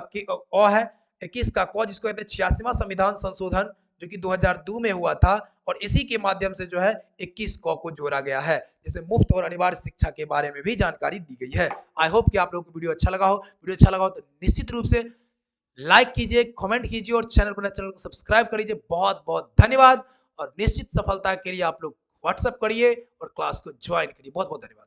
है, 21 का क, जिसको कहते हैं 86वां संविधान संशोधन, जो कि 2002 में हुआ था, और इसी के माध्यम से जो है 21 को जोड़ा गया है, जिसे मुफ्त और अनिवार्य शिक्षा के बारे में भी जानकारी दी गई है। आई होप कि आप लोगों को वीडियो अच्छा लगा हो। वीडियो अच्छा लगा हो तो निश्चित रूप से लाइक कीजिए, कमेंट कीजिए और चैनल को सब्सक्राइब कर लीजिए। बहुत बहुत धन्यवाद, और निश्चित सफलता के लिए आप लोग व्हाट्सएप करिए और क्लास को ज्वाइन करिए। बहुत बहुत धन्यवाद।